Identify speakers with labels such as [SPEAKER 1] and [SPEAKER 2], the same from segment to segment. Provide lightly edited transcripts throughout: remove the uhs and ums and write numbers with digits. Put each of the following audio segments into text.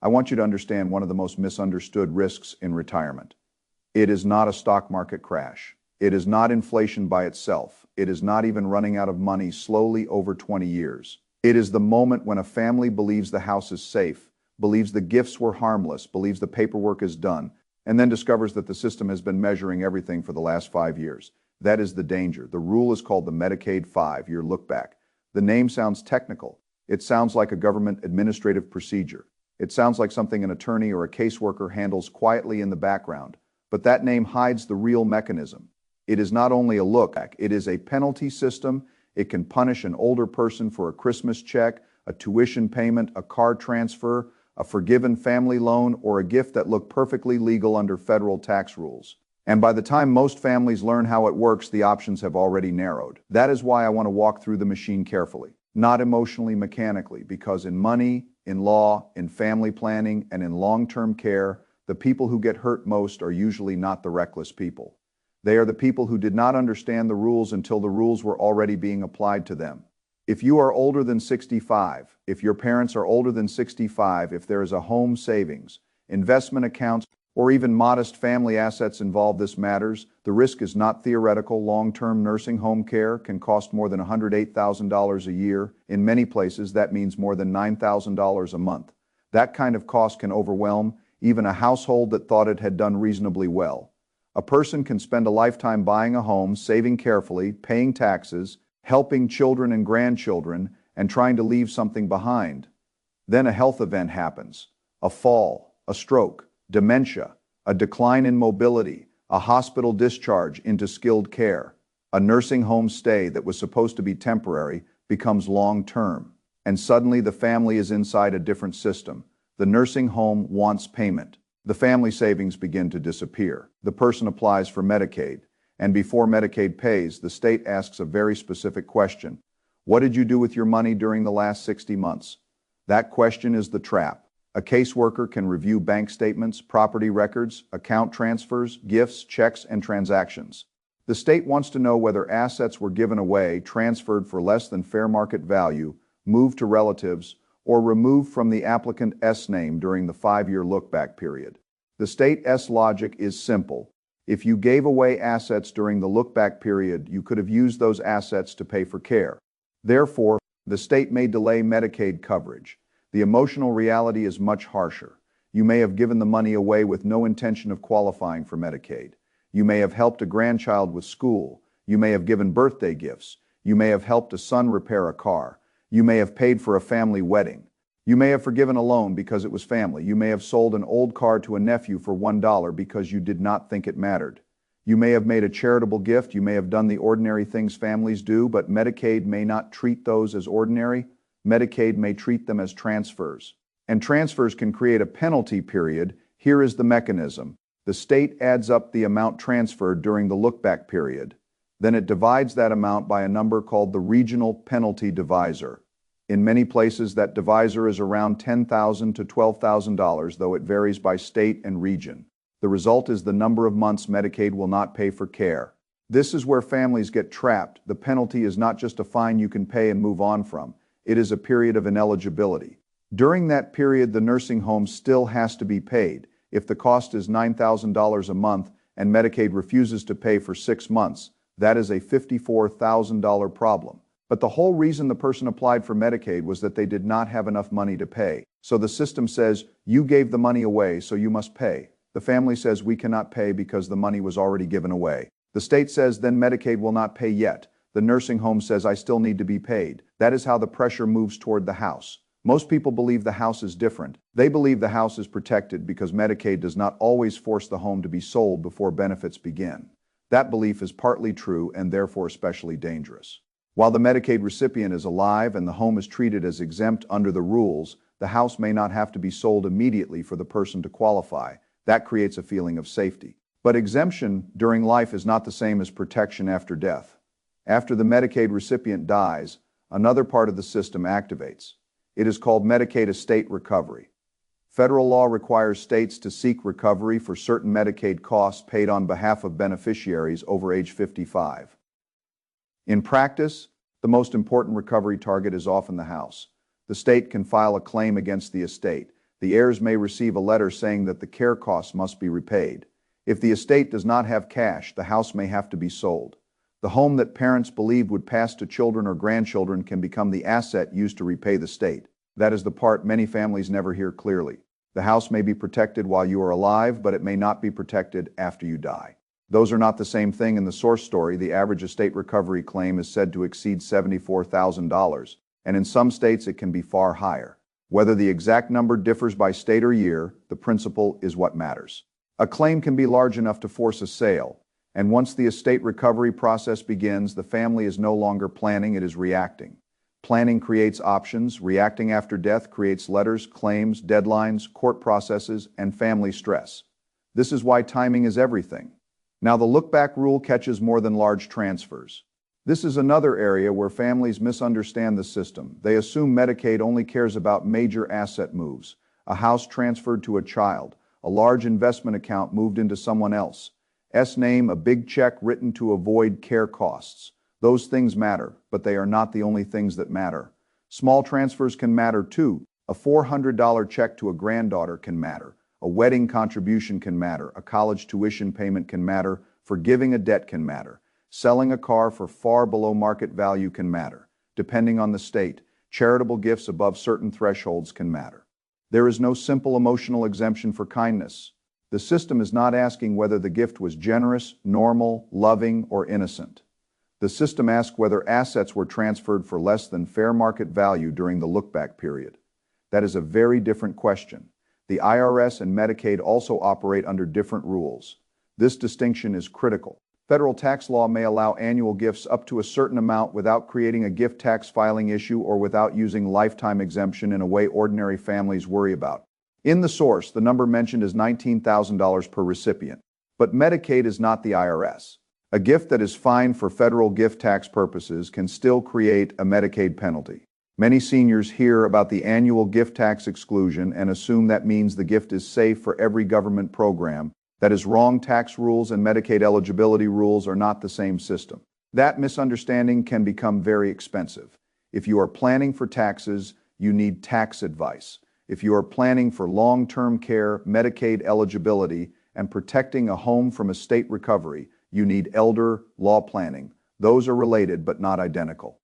[SPEAKER 1] I want you to understand one of the most misunderstood risks in retirement. It is not a stock market crash. It is not inflation by itself. It is not even running out of money slowly over 20 years. It is the moment when a family believes the house is safe, believes the gifts were harmless, believes the paperwork is done, and then discovers that the system has been measuring everything for the last 5 years. That is the danger. The rule is called the Medicaid 5-year look-back. The name sounds technical. It sounds like a government administrative procedure. It sounds like something an attorney or a caseworker handles quietly in the background. But that name hides the real mechanism. It is not only a look-back, it is a penalty system. It can punish an older person for a Christmas check, a tuition payment, a car transfer, a forgiven family loan, or a gift that looked perfectly legal under federal tax rules. And by the time most families learn how it works, the options have already narrowed. That is why I want to walk through the machine carefully, not emotionally, mechanically, because in money, in law, in family planning, and in long-term care, the people who get hurt most are usually not the reckless people. They are the people who did not understand the rules until the rules were already being applied to them. If you are older than 65, if your parents are older than 65, if there is a home savings, investment accounts, or even modest family assets involved, this matters. The risk is not theoretical. Long-term nursing home care can cost more than $108,000 a year. In many places, that means more than $9,000 a month. That kind of cost can overwhelm even a household that thought it had done reasonably well. A person can spend a lifetime buying a home, saving carefully, paying taxes, helping children and grandchildren, and trying to leave something behind. Then a health event happens. A fall, a stroke, dementia, a decline in mobility, a hospital discharge into skilled care. A nursing home stay that was supposed to be temporary becomes long-term. And suddenly the family is inside a different system. The nursing home wants payment. The family savings begin to disappear. The person applies for Medicaid, and before Medicaid pays, the state asks a very specific question. What did you do with your money during the last 60 months? That question is the trap. A caseworker can review bank statements, property records, account transfers, gifts, checks, and transactions. The state wants to know whether assets were given away, transferred for less than fair market value, moved to relatives, or removed from the applicant's name during the 5-year look-back period. The state's logic is simple. If you gave away assets during the look-back period, you could have used those assets to pay for care. Therefore, the state may delay Medicaid coverage. The emotional reality is much harsher. You may have given the money away with no intention of qualifying for Medicaid. You may have helped a grandchild with school. You may have given birthday gifts. You may have helped a son repair a car. You may have paid for a family wedding. You may have forgiven a loan because it was family. You may have sold an old car to a nephew for $1 because you did not think it mattered. You may have made a charitable gift. You may have done the ordinary things families do, but Medicaid may not treat those as ordinary. Medicaid may treat them as transfers. And transfers can create a penalty period. Here is the mechanism. The state adds up the amount transferred during the look-back period. Then it divides that amount by a number called the regional penalty divisor. In many places, that divisor is around $10,000 to $12,000, though it varies by state and region. The result is the number of months Medicaid will not pay for care. This is where families get trapped. The penalty is not just a fine you can pay and move on from. It is a period of ineligibility. During that period, the nursing home still has to be paid. If the cost is $9,000 a month and Medicaid refuses to pay for 6 months, that is a $54,000 problem. But the whole reason the person applied for Medicaid was that they did not have enough money to pay. So the system says, you gave the money away, so you must pay. The family says, we cannot pay because the money was already given away. The state says, then Medicaid will not pay yet. The nursing home says, I still need to be paid. That is how the pressure moves toward the house. Most people believe the house is different. They believe the house is protected because Medicaid does not always force the home to be sold before benefits begin. That belief is partly true and therefore especially dangerous. While the Medicaid recipient is alive and the home is treated as exempt under the rules, the house may not have to be sold immediately for the person to qualify. That creates a feeling of safety. But exemption during life is not the same as protection after death. After the Medicaid recipient dies, another part of the system activates. It is called Medicaid estate recovery. Federal law requires states to seek recovery for certain Medicaid costs paid on behalf of beneficiaries over age 55. In practice, the most important recovery target is often the house. The state can file a claim against the estate. The heirs may receive a letter saying that the care costs must be repaid. If the estate does not have cash, the house may have to be sold. The home that parents believed would pass to children or grandchildren can become the asset used to repay the state. That is the part many families never hear clearly. The house may be protected while you are alive, but it may not be protected after you die. Those are not the same thing. In the source story, the average estate recovery claim is said to exceed $74,000, and in some states it can be far higher. Whether the exact number differs by state or year, the principle is what matters. A claim can be large enough to force a sale, and once the estate recovery process begins, the family is no longer planning, it is reacting. Planning creates options, reacting after death creates letters, claims, deadlines, court processes, and family stress. This is why timing is everything. Now, the look-back rule catches more than large transfers. This is another area where families misunderstand the system. They assume Medicaid only cares about major asset moves, a house transferred to a child, a large investment account moved into someone else's name, a big check written to avoid care costs. Those things matter, but they are not the only things that matter. Small transfers can matter too. A $400 check to a granddaughter can matter. A wedding contribution can matter. A college tuition payment can matter. Forgiving a debt can matter. Selling a car for far below market value can matter. Depending on the state, charitable gifts above certain thresholds can matter. There is no simple emotional exemption for kindness. The system is not asking whether the gift was generous, normal, loving, or innocent. The system asks whether assets were transferred for less than fair market value during the look-back period. That is a very different question. The IRS and Medicaid also operate under different rules. This distinction is critical. Federal tax law may allow annual gifts up to a certain amount without creating a gift tax filing issue or without using lifetime exemption in a way ordinary families worry about. In the source, the number mentioned is $19,000 per recipient. But Medicaid is not the IRS. A gift that is fine for federal gift tax purposes can still create a Medicaid penalty. Many seniors hear about the annual gift tax exclusion and assume that means the gift is safe for every government program. That is wrong. Tax rules and Medicaid eligibility rules are not the same system. That misunderstanding can become very expensive. If you are planning for taxes, you need tax advice. If you are planning for long-term care, Medicaid eligibility, and protecting a home from estate recovery, you need elder law planning. Those are related but not identical.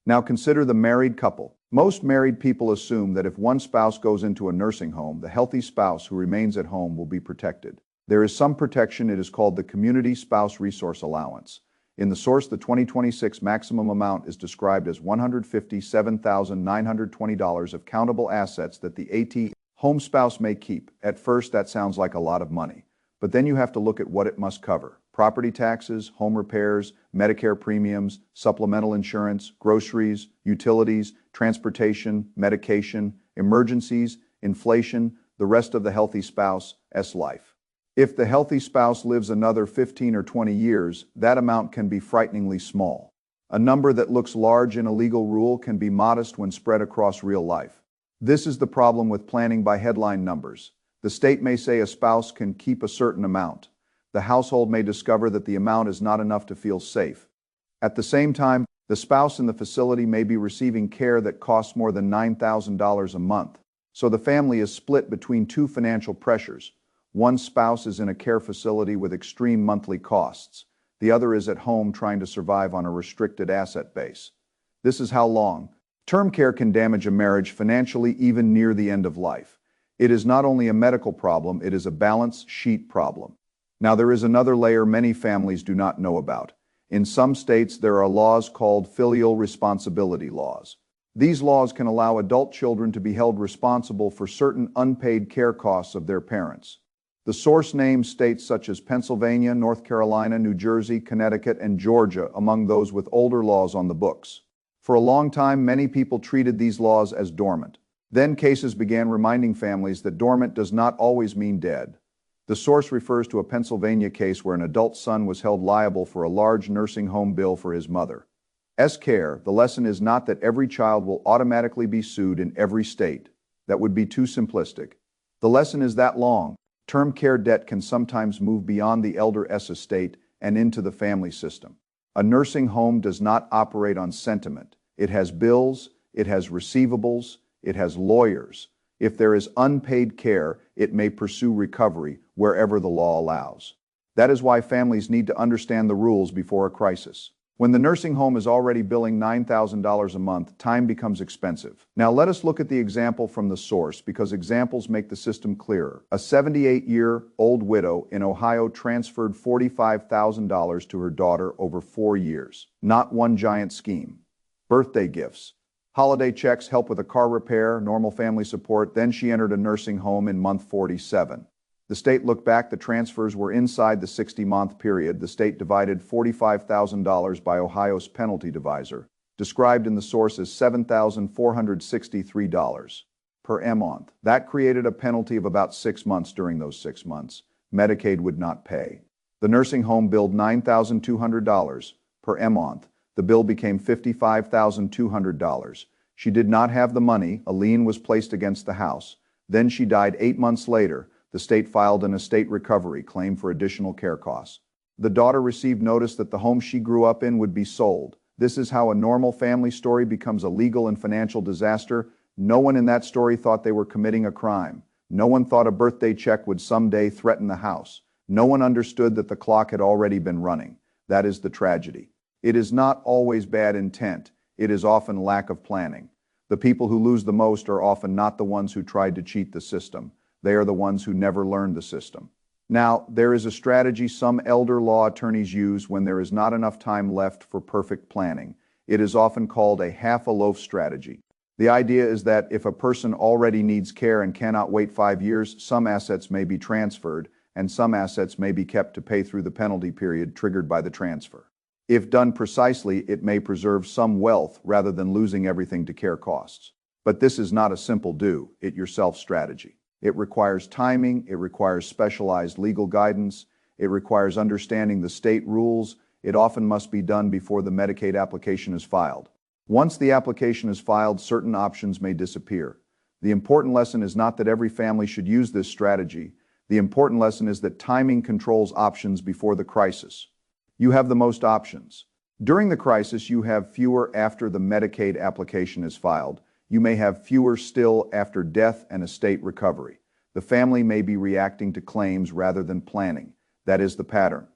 [SPEAKER 1] Now consider the married couple. Most married people assume that if one spouse goes into a nursing home, the healthy spouse who remains at home will be protected. There is some protection. It is called the Community Spouse Resource Allowance. In the source, the 2026 maximum amount is described as $157,920 of countable assets that the AT home spouse may keep. At first, that sounds like a lot of money. But then you have to look at what it must cover. Property taxes, home repairs, Medicare premiums, supplemental insurance, groceries, utilities, transportation, medication, emergencies, inflation, the rest of the healthy spouse's life. If the healthy spouse lives another 15 or 20 years, that amount can be frighteningly small. A number that looks large in a legal rule can be modest when spread across real life. This is the problem with planning by headline numbers. The state may say a spouse can keep a certain amount. The household may discover that the amount is not enough to feel safe. At the same time, the spouse in the facility may be receiving care that costs more than $9,000 a month. So the family is split between two financial pressures. One spouse is in a care facility with extreme monthly costs. The other is at home trying to survive on a restricted asset base. This is how long-term care can damage a marriage financially even near the end of life. It is not only a medical problem, it is a balance sheet problem. Now, there is another layer many families do not know about. In some states, there are laws called filial responsibility laws. These laws can allow adult children to be held responsible for certain unpaid care costs of their parents. The source names states such as Pennsylvania, North Carolina, New Jersey, Connecticut, and Georgia among those with older laws on the books. For a long time, many people treated these laws as dormant. Then cases began reminding families that dormant does not always mean dead. The source refers to a Pennsylvania case where an adult son was held liable for a large nursing home bill for his mother's care. The lesson is not that every child will automatically be sued in every state. That would be too simplistic. The lesson is that long-term care debt can sometimes move beyond the elder's estate and into the family system. A nursing home does not operate on sentiment. It has bills, it has receivables, it has lawyers. If there is unpaid care, it may pursue recovery wherever the law allows. That is why families need to understand the rules before a crisis. When the nursing home is already billing $9,000 a month, time becomes expensive. Now let us look at the example from the source because examples make the system clearer. A 78-year-old widow in Ohio transferred $45,000 to her daughter over 4 years. Not one giant scheme. Birthday gifts, holiday checks, help with a car repair, normal family support. Then she entered a nursing home in month 47. The state looked back. The transfers were inside the 60-month period. The state divided $45,000 by Ohio's penalty divisor, described in the source as $7,463 per month. That created a penalty of about 6 months. During those 6 months, Medicaid would not pay. The nursing home billed $9,200 per month. The bill became $55,200. She did not have the money. A lien was placed against the house. Then she died 8 months later. The state filed an estate recovery claim for additional care costs. The daughter received notice that the home she grew up in would be sold. This is how a normal family story becomes a legal and financial disaster. No one in that story thought they were committing a crime. No one thought a birthday check would someday threaten the house. No one understood that the clock had already been running. That is the tragedy. It is not always bad intent. It is often lack of planning. The people who lose the most are often not the ones who tried to cheat the system. They are the ones who never learned the system. Now, there is a strategy some elder law attorneys use when there is not enough time left for perfect planning. It is often called a half-a-loaf strategy. The idea is that if a person already needs care and cannot wait 5 years, some assets may be transferred, and some assets may be kept to pay through the penalty period triggered by the transfer. If done precisely, it may preserve some wealth rather than losing everything to care costs. But this is not a simple do-it-yourself strategy. It requires timing, it requires specialized legal guidance, it requires understanding the state rules. It often must be done before the Medicaid application is filed. Once the application is filed, certain options may disappear. The important lesson is not that every family should use this strategy. The important lesson is that timing controls options before the crisis. You have the most options. During the crisis, you have fewer after the Medicaid application is filed. You may have fewer still after death and estate recovery. The family may be reacting to claims rather than planning. That is the pattern.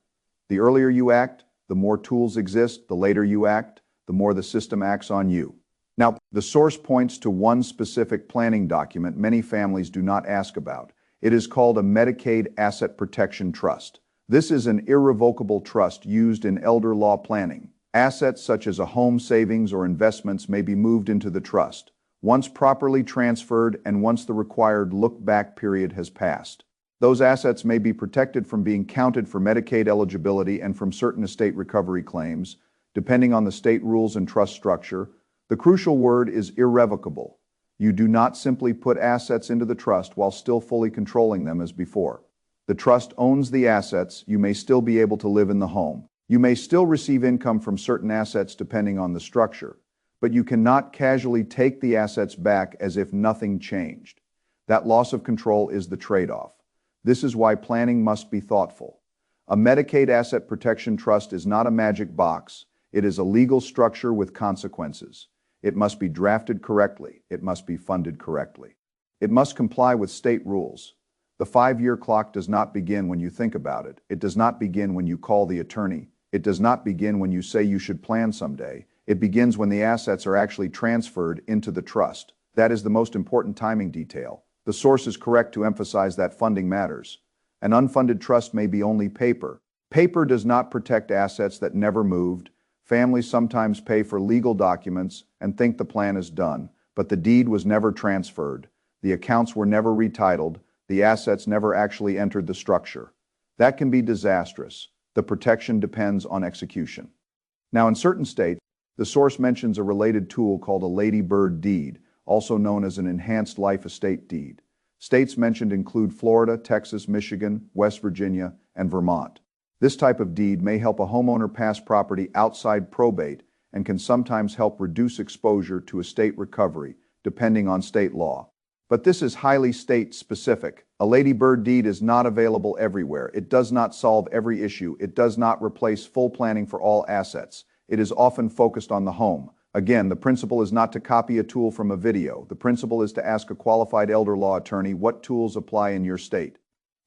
[SPEAKER 1] The earlier you act, the more tools exist. The later you act, the more the system acts on you. Now, the source points to one specific planning document many families do not ask about. It is called a Medicaid Asset Protection Trust. This is an irrevocable trust used in elder law planning. Assets such as a home, savings, or investments may be moved into the trust once properly transferred and once the required look-back period has passed. Those assets may be protected from being counted for Medicaid eligibility and from certain estate recovery claims, depending on the state rules and trust structure. The crucial word is irrevocable. You do not simply put assets into the trust while still fully controlling them as before. The trust owns the assets. You may still be able to live in the home. You may still receive income from certain assets depending on the structure, but you cannot casually take the assets back as if nothing changed. That loss of control is the trade-off. This is why planning must be thoughtful. A Medicaid Asset Protection Trust is not a magic box. It is a legal structure with consequences. It must be drafted correctly. It must be funded correctly. It must comply with state rules. The 5-year clock does not begin when you think about it. It does not begin when you call the attorney. It does not begin when you say you should plan someday. It begins when the assets are actually transferred into the trust. That is the most important timing detail. The source is correct to emphasize that funding matters. An unfunded trust may be only paper. Paper does not protect assets that never moved. Families sometimes pay for legal documents and think the plan is done, but the deed was never transferred. The accounts were never retitled. The assets never actually entered the structure. That can be disastrous. The protection depends on execution. Now, in certain states, the source mentions a related tool called a Lady Bird deed, also known as an enhanced life estate deed. States mentioned include Florida, Texas, Michigan, West Virginia, and Vermont. This type of deed may help a homeowner pass property outside probate and can sometimes help reduce exposure to estate recovery, depending on state law. But this is highly state-specific. A Lady Bird deed is not available everywhere. It does not solve every issue. It does not replace full planning for all assets. It is often focused on the home, Again, the principle is not to copy a tool from a video. The principle is to ask a qualified elder law attorney what tools apply in your state.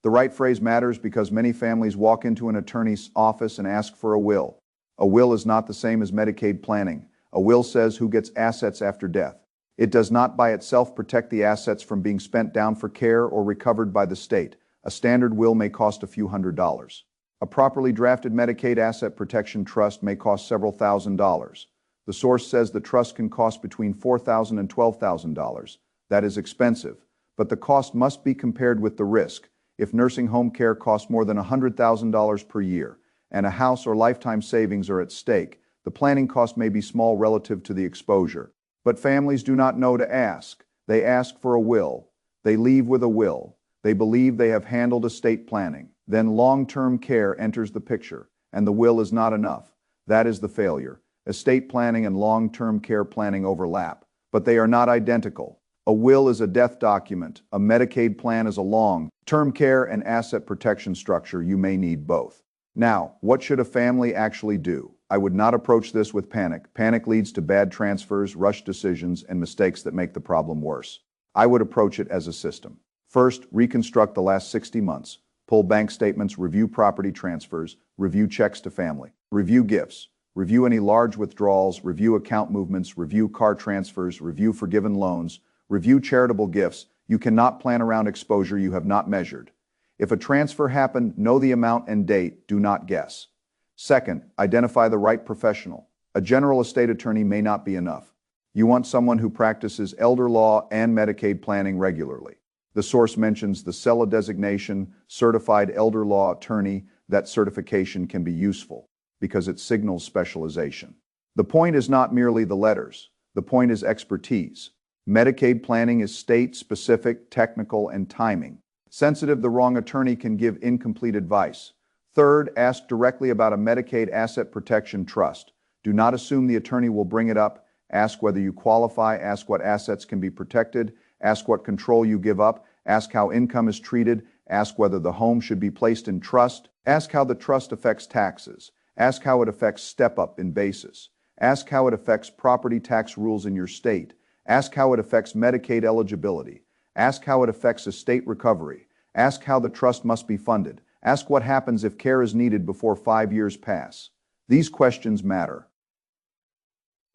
[SPEAKER 1] The right phrase matters because many families walk into an attorney's office and ask for a will. A will is not the same as Medicaid planning. A will says who gets assets after death. It does not by itself protect the assets from being spent down for care or recovered by the state. A standard will may cost a few $100s. A properly drafted Medicaid Asset Protection Trust may cost several $1,000s. The source says the trust can cost between $4,000 and $12,000. That is expensive, but the cost must be compared with the risk. If nursing home care costs more than $100,000 per year and a house or lifetime savings are at stake, the planning cost may be small relative to the exposure. But families do not know to ask. They ask for a will. They leave with a will. They believe they have handled estate planning. Then long-term care enters the picture, and the will is not enough. That is the failure. Estate planning and long-term care planning overlap, but they are not identical. A will is a death document. A Medicaid plan is a long-term care and asset protection structure. You may need both. Now, what should a family actually do? I would not approach this with panic. Panic leads to bad transfers, rushed decisions, and mistakes that make the problem worse. I would approach it as a system. First, reconstruct the last 60 months. Pull bank statements, review property transfers, review checks to family, review gifts, review any large withdrawals, review account movements, review car transfers, review forgiven loans, review charitable gifts. You cannot plan around exposure you have not measured. If a transfer happened, know the amount and date. Do not guess. Second, identify the right professional. A general estate attorney may not be enough. You want someone who practices elder law and Medicaid planning regularly. The source mentions the CELA designation, Certified Elder Law Attorney. That certification can be useful because it signals specialization. The point is not merely the letters. The point is expertise. Medicaid planning is state-specific, technical, and timing. Sensitive, the wrong attorney can give incomplete advice. Third, ask directly about a Medicaid Asset Protection Trust. Do not assume the attorney will bring it up. Ask whether you qualify. Ask what assets can be protected. Ask what control you give up. Ask how income is treated. Ask whether the home should be placed in trust. Ask how the trust affects taxes. Ask how it affects step-up in basis. Ask how it affects property tax rules in your state. Ask how it affects Medicaid eligibility. Ask how it affects estate recovery. Ask how the trust must be funded. Ask what happens if care is needed before 5 years pass. These questions matter.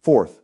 [SPEAKER 1] Fourth,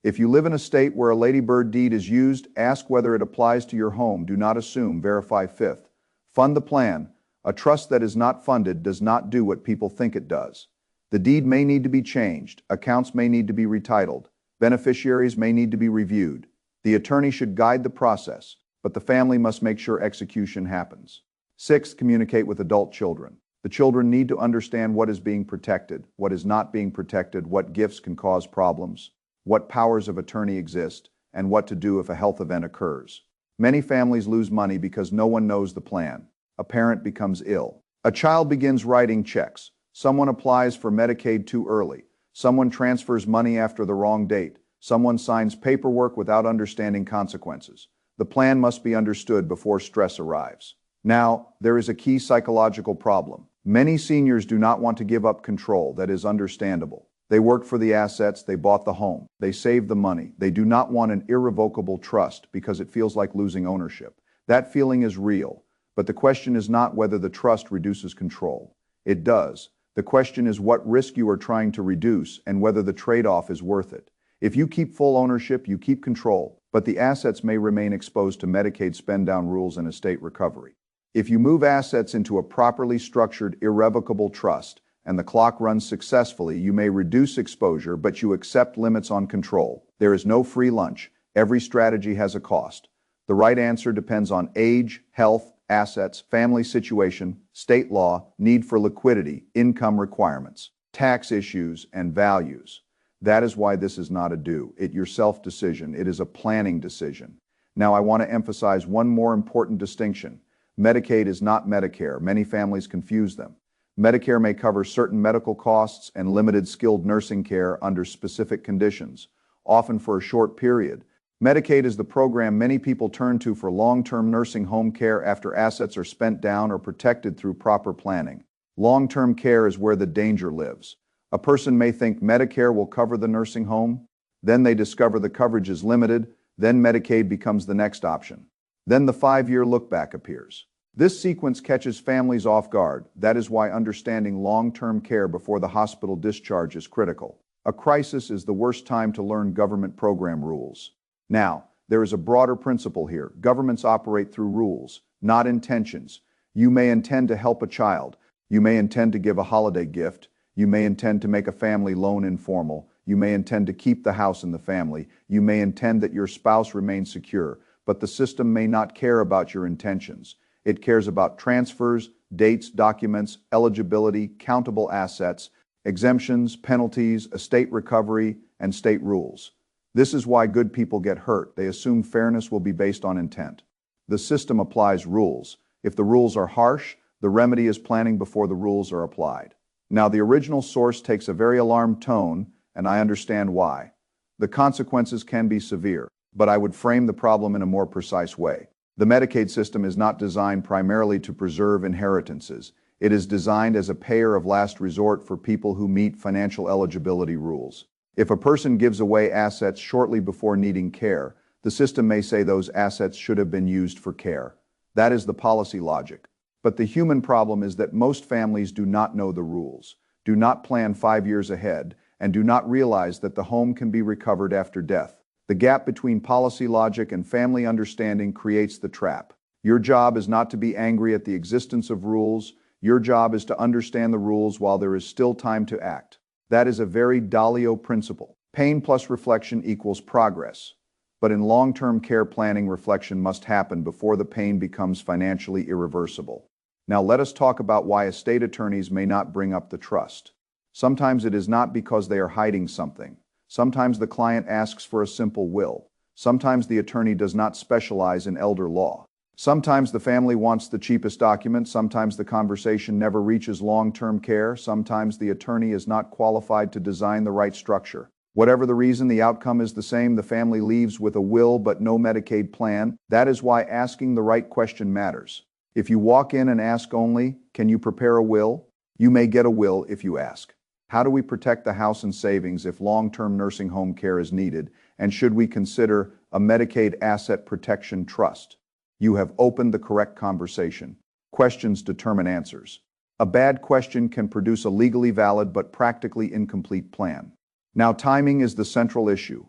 [SPEAKER 1] if you live in a state where a ladybird deed is used, ask whether it applies to your home. Do not assume. Verify. Fifth, fund the plan. A trust that is not funded does not do what people think it does. The deed may need to be changed. Accounts may need to be retitled. Beneficiaries may need to be reviewed. The attorney should guide the process, but the family must make sure execution happens. Sixth, communicate with adult children. The children need to understand what is being protected, what is not being protected, what gifts can cause problems, what powers of attorney exist, and what to do if a health event occurs. Many families lose money because no one knows the plan. A parent becomes ill. A child begins writing checks. Someone applies for Medicaid too early. Someone transfers money after the wrong date. Someone signs paperwork without understanding consequences. The plan must be understood before stress arrives. Now, there is a key psychological problem. Many seniors do not want to give up control. That is understandable. They worked for the assets, they bought the home, they saved the money. They do not want an irrevocable trust because it feels like losing ownership. That feeling is real, but the question is not whether the trust reduces control. It does. The question is what risk you are trying to reduce and whether the trade-off is worth it. If you keep full ownership, you keep control, but the assets may remain exposed to Medicaid spend-down rules and estate recovery. If you move assets into a properly structured, irrevocable trust, and the clock runs successfully, you may reduce exposure, but you accept limits on control. There is no free lunch. Every strategy has a cost. The right answer depends on age, health, assets, family situation, state law, need for liquidity, income requirements, tax issues, and values. That is why this is not a do-it-yourself decision. It is a planning decision. Now, I want to emphasize one more important distinction. Medicaid is not Medicare. Many families confuse them. Medicare may cover certain medical costs and limited skilled nursing care under specific conditions, often for a short period. Medicaid is the program many people turn to for long-term nursing home care after assets are spent down or protected through proper planning. Long-term care is where the danger lives. A person may think Medicare will cover the nursing home. Then they discover the coverage is limited. Then Medicaid becomes the next option. Then the 5-year look-back appears. This sequence catches families off guard. That is why understanding long-term care before the hospital discharge is critical. A crisis is the worst time to learn government program rules. Now, there is a broader principle here. Governments operate through rules, not intentions. You may intend to help a child. You may intend to give a holiday gift. You may intend to make a family loan informal. You may intend to keep the house in the family. You may intend that your spouse remain secure. But the system may not care about your intentions. It cares about transfers, dates, documents, eligibility, countable assets, exemptions, penalties, estate recovery, and state rules. This is why good people get hurt. They assume fairness will be based on intent. The system applies rules. If the rules are harsh, the remedy is planning before the rules are applied. Now, the original source takes a very alarmed tone, and I understand why. The consequences can be severe, but I would frame the problem in a more precise way. The Medicaid system is not designed primarily to preserve inheritances. It is designed as a payer of last resort for people who meet financial eligibility rules. If a person gives away assets shortly before needing care, the system may say those assets should have been used for care. That is the policy logic. But the human problem is that most families do not know the rules, do not plan 5 years ahead, and do not realize that the home can be recovered after death. The gap between policy logic and family understanding creates the trap. Your job is not to be angry at the existence of rules. Your job is to understand the rules while there is still time to act. That is a very Dalio principle. Pain plus reflection equals progress. But in long-term care planning, reflection must happen before the pain becomes financially irreversible. Now let us talk about why estate attorneys may not bring up the trust. Sometimes it is not because they are hiding something. Sometimes the client asks for a simple will. Sometimes the attorney does not specialize in elder law. Sometimes the family wants the cheapest document. Sometimes the conversation never reaches long-term care. Sometimes the attorney is not qualified to design the right structure. Whatever the reason, the outcome is the same. The family leaves with a will but no Medicaid plan. That is why asking the right question matters. If you walk in and ask only, "Can you prepare a will?" you may get a will if you ask. How do we protect the house and savings if long-term nursing home care is needed? And should we consider a Medicaid Asset Protection Trust? You have opened the correct conversation. Questions determine answers. A bad question can produce a legally valid but practically incomplete plan. Now, timing is the central issue.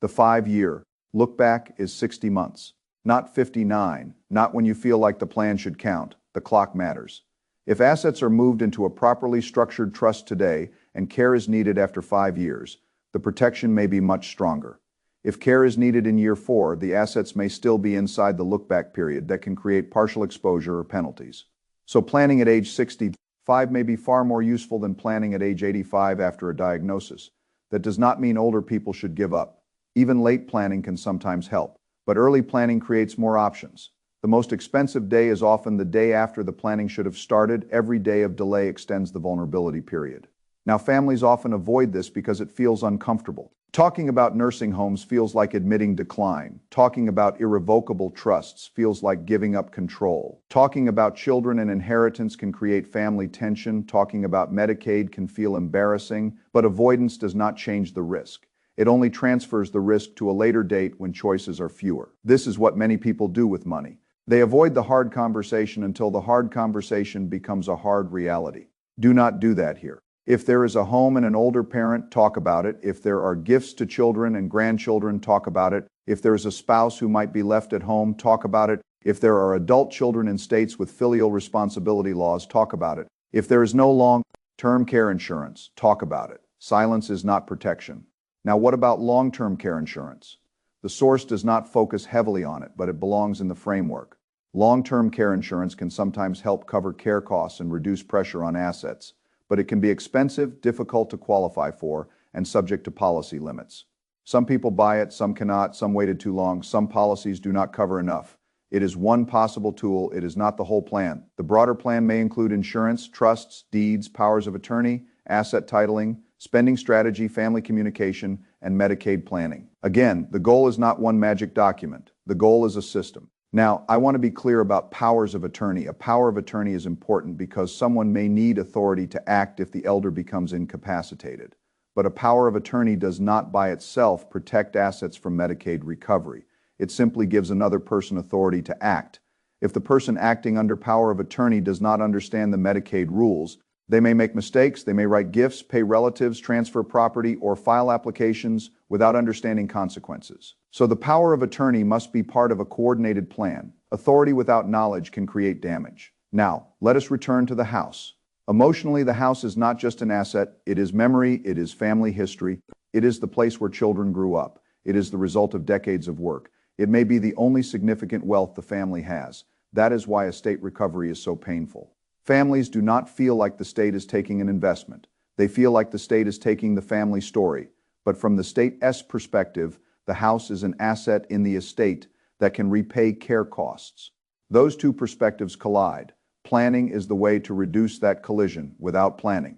[SPEAKER 1] The 5-year look back is 60 months, not 59, not when you feel like the plan should count. The clock matters. If assets are moved into a properly structured trust today and care is needed after 5 years, the protection may be much stronger. If care is needed in year 4, the assets may still be inside the look-back period that can create partial exposure or penalties. So planning at age 65 may be far more useful than planning at age 85 after a diagnosis. That does not mean older people should give up. Even late planning can sometimes help, but early planning creates more options. The most expensive day is often the day after the planning should have started. Every day of delay extends the vulnerability period. Now, families often avoid this because it feels uncomfortable. Talking about nursing homes feels like admitting decline. Talking about irrevocable trusts feels like giving up control. Talking about children and inheritance can create family tension. Talking about Medicaid can feel embarrassing, but avoidance does not change the risk. It only transfers the risk to a later date when choices are fewer. This is what many people do with money. They avoid the hard conversation until the hard conversation becomes a hard reality. Do not do that here. If there is a home and an older parent, talk about it. If there are gifts to children and grandchildren, talk about it. If there is a spouse who might be left at home, talk about it. If there are adult children in states with filial responsibility laws, talk about it. If there is no long-term care insurance, talk about it. Silence is not protection. Now, what about long-term care insurance? The source does not focus heavily on it, but it belongs in the framework. Long-term care insurance can sometimes help cover care costs and reduce pressure on assets, but it can be expensive, difficult to qualify for, and subject to policy limits. Some people buy it, some cannot, some waited too long, some policies do not cover enough. It is one possible tool, it is not the whole plan. The broader plan may include insurance, trusts, deeds, powers of attorney, asset titling, spending strategy, family communication, and Medicaid planning. Again, the goal is not one magic document. The goal is a system. Now, I want to be clear about powers of attorney. A power of attorney is important because someone may need authority to act if the elder becomes incapacitated. But a power of attorney does not by itself protect assets from Medicaid recovery. It simply gives another person authority to act. If the person acting under power of attorney does not understand the Medicaid rules, they may make mistakes, they may write gifts, pay relatives, transfer property, or file applications without understanding consequences. So the power of attorney must be part of a coordinated plan. Authority without knowledge can create damage. Now, let us return to the house. Emotionally, the house is not just an asset, it is memory, it is family history, it is the place where children grew up, it is the result of decades of work. It may be the only significant wealth the family has. That is why estate recovery is so painful. Families do not feel like the state is taking an investment. They feel like the state is taking the family story. But from the state's perspective, the house is an asset in the estate that can repay care costs. Those two perspectives collide. Planning is the way to reduce that collision without planning.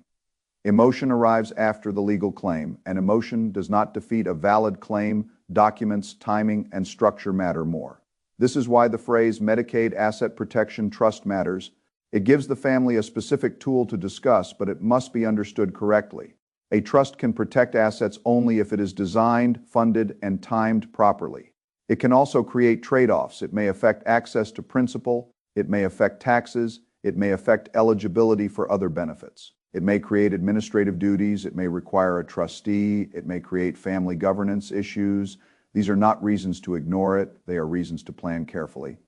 [SPEAKER 1] Emotion arrives after the legal claim, and emotion does not defeat a valid claim. Documents, timing, and structure matter more. This is why the phrase Medicaid Asset Protection Trust matters. It gives the family a specific tool to discuss, but it must be understood correctly. A trust can protect assets only if it is designed, funded, and timed properly. It can also create trade-offs. It may affect access to principal, it may affect taxes, it may affect eligibility for other benefits. It may create administrative duties, it may require a trustee, it may create family governance issues. These are not reasons to ignore it, they are reasons to plan carefully.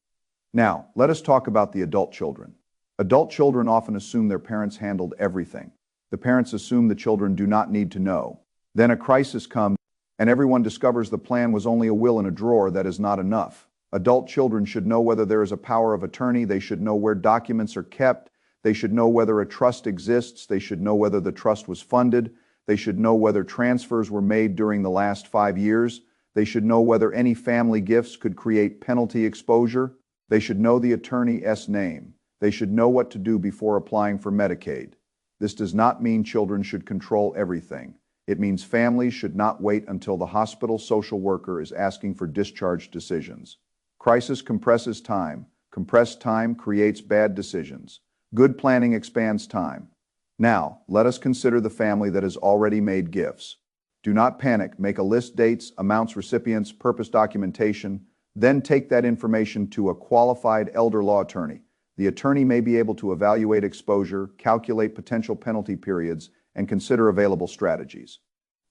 [SPEAKER 1] Now, let us talk about the adult children. Adult children often assume their parents handled everything. The parents assume the children do not need to know. Then a crisis comes, and everyone discovers the plan was only a will in a drawer. That is not enough. Adult children should know whether there is a power of attorney, they should know where documents are kept, they should know whether a trust exists, they should know whether the trust was funded, they should know whether transfers were made during the last 5 years, they should know whether any family gifts could create penalty exposure, they should know the attorney's name, they should know what to do before applying for Medicaid. This does not mean children should control everything. It means families should not wait until the hospital social worker is asking for discharge decisions. Crisis compresses time. Compressed time creates bad decisions. Good planning expands time. Now, let us consider the family that has already made gifts. Do not panic. Make a list: dates, amounts, recipients, purpose, documentation. Then take that information to a qualified elder law attorney. The attorney may be able to evaluate exposure, calculate potential penalty periods, and consider available strategies.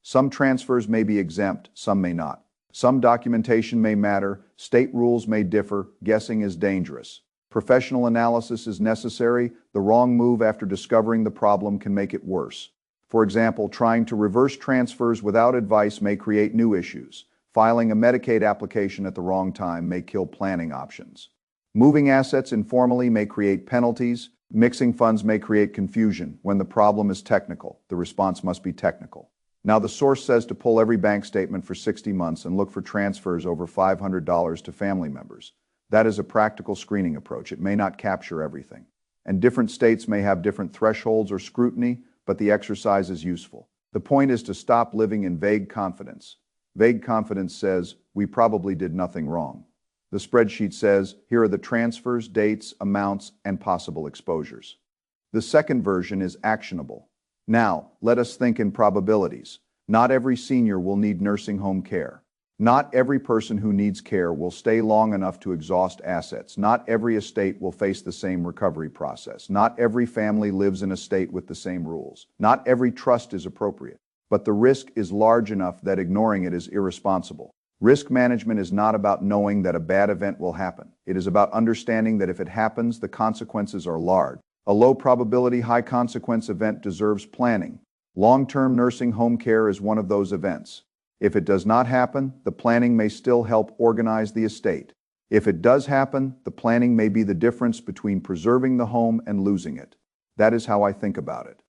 [SPEAKER 1] Some transfers may be exempt, some may not. Some documentation may matter, state rules may differ, guessing is dangerous. Professional analysis is necessary. The wrong move after discovering the problem can make it worse. For example, trying to reverse transfers without advice may create new issues. Filing a Medicaid application at the wrong time may kill planning options. Moving assets informally may create penalties. Mixing funds may create confusion. When the problem is technical, the response must be technical. Now, the source says to pull every bank statement for 60 months and look for transfers over $500 to family members. That is a practical screening approach. It may not capture everything. And different states may have different thresholds or scrutiny, but the exercise is useful. The point is to stop living in vague confidence. Vague confidence says, we probably did nothing wrong. The spreadsheet says, here are the transfers, dates, amounts, and possible exposures. The second version is actionable. Now, let us think in probabilities. Not every senior will need nursing home care. Not every person who needs care will stay long enough to exhaust assets. Not every estate will face the same recovery process. Not every family lives in a state with the same rules. Not every trust is appropriate. But the risk is large enough that ignoring it is irresponsible. Risk management is not about knowing that a bad event will happen. It is about understanding that if it happens, the consequences are large. A low probability, high consequence event deserves planning. Long-term nursing home care is one of those events. If it does not happen, the planning may still help organize the estate. If it does happen, the planning may be the difference between preserving the home and losing it. That is how I think about it.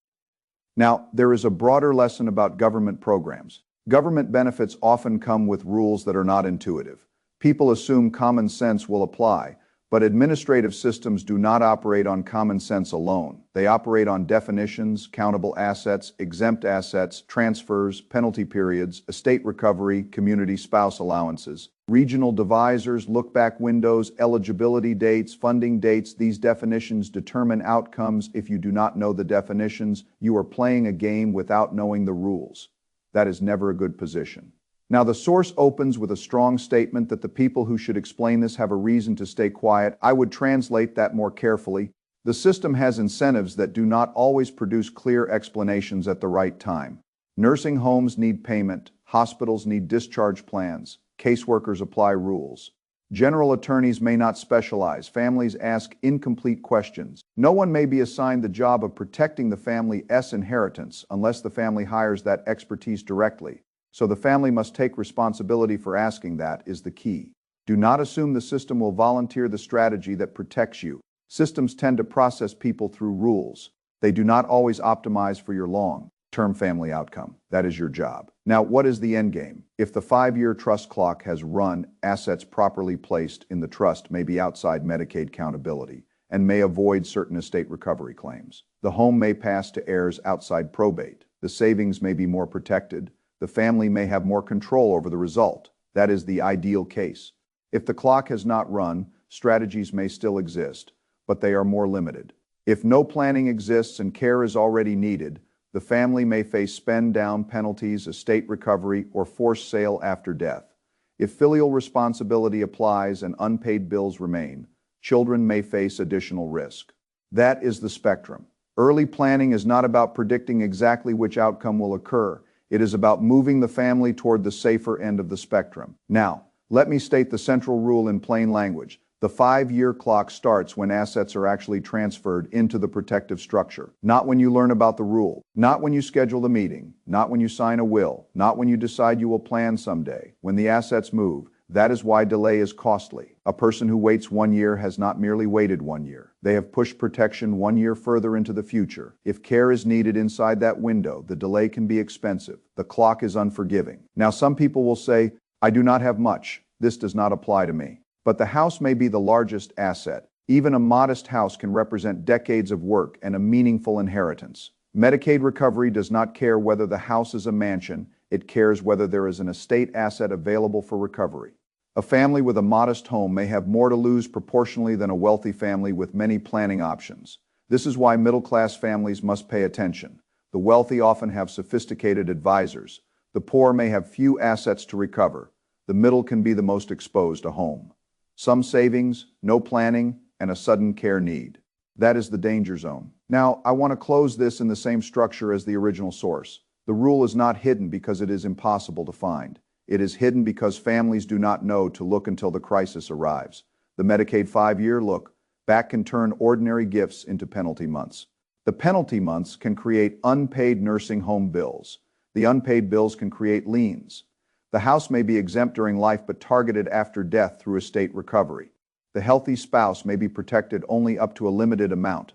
[SPEAKER 1] Now, there is a broader lesson about government programs. Government benefits often come with rules that are not intuitive. People assume common sense will apply, but administrative systems do not operate on common sense alone. They operate on definitions, countable assets, exempt assets, transfers, penalty periods, estate recovery, community spouse allowances, regional divisors, look-back windows, eligibility dates, funding dates. These definitions determine outcomes. If you do not know the definitions, you are playing a game without knowing the rules. That is never a good position. Now, the source opens with a strong statement that the people who should explain this have a reason to stay quiet. I would translate that more carefully. The system has incentives that do not always produce clear explanations at the right time. Nursing homes need payment, hospitals need discharge plans, caseworkers apply rules. General attorneys may not specialize, families ask incomplete questions. No one may be assigned the job of protecting the family's inheritance unless the family hires that expertise directly. So the family must take responsibility for asking. That is the key. Do not assume the system will volunteer the strategy that protects you. Systems tend to process people through rules. They do not always optimize for your long-term family outcome. That is your job. Now, what is the end game? If the 5-year trust clock has run, assets properly placed in the trust may be outside Medicaid accountability and may avoid certain estate recovery claims. The home may pass to heirs outside probate. The savings may be more protected. The family may have more control over the result. That is the ideal case. If the clock has not run, strategies may still exist, but they are more limited. If no planning exists and care is already needed, the family may face spend-down penalties, estate recovery, or forced sale after death. If filial responsibility applies and unpaid bills remain, children may face additional risk. That is the spectrum. Early planning is not about predicting exactly which outcome will occur. It is about moving the family toward the safer end of the spectrum. Now, let me state the central rule in plain language. The 5-year clock starts when assets are actually transferred into the protective structure, not when you learn about the rule, not when you schedule the meeting, not when you sign a will, not when you decide you will plan someday. When the assets move, that is why delay is costly. A person who waits 1 year has not merely waited 1 year. They have pushed protection 1 year further into the future. If care is needed inside that window, the delay can be expensive. The clock is unforgiving. Now, some people will say, I do not have much. This does not apply to me. But the house may be the largest asset. Even a modest house can represent decades of work and a meaningful inheritance. Medicaid recovery does not care whether the house is a mansion. It cares whether there is an estate asset available for recovery. A family with a modest home may have more to lose proportionally than a wealthy family with many planning options. This is why middle-class families must pay attention. The wealthy often have sophisticated advisors. The poor may have few assets to recover. The middle can be the most exposed to home. Some savings, no planning, and a sudden care need. That is the danger zone. Now, I want to close this in the same structure as the original source. The rule is not hidden because it is impossible to find. It is hidden because families do not know to look until the crisis arrives. The Medicaid 5-year look back can turn ordinary gifts into penalty months. The penalty months can create unpaid nursing home bills. The unpaid bills can create liens. The house may be exempt during life but targeted after death through estate recovery. The healthy spouse may be protected only up to a limited amount.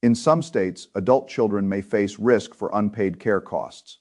[SPEAKER 1] In some states, adult children may face risk for unpaid care costs.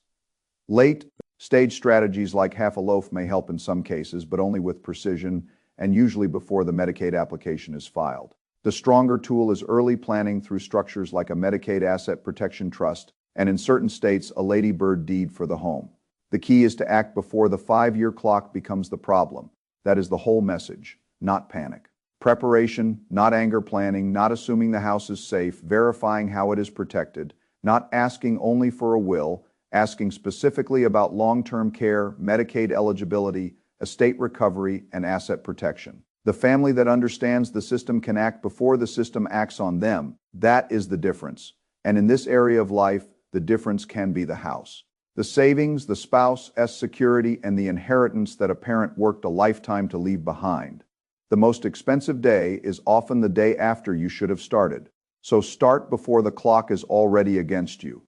[SPEAKER 1] Late-stage strategies like half-a-loaf may help in some cases, but only with precision and usually before the Medicaid application is filed. The stronger tool is early planning through structures like a Medicaid Asset Protection Trust and in certain states a ladybird deed for the home. The key is to act before the 5-year clock becomes the problem. That is the whole message, not panic. Preparation, not anger planning, not assuming the house is safe, verifying how it is protected, not asking only for a will, asking specifically about long-term care, Medicaid eligibility, estate recovery, and asset protection. The family that understands the system can act before the system acts on them. That is the difference. And in this area of life, the difference can be the house. The savings, the spouse's security, and the inheritance that a parent worked a lifetime to leave behind. The most expensive day is often the day after you should have started. So start before the clock is already against you.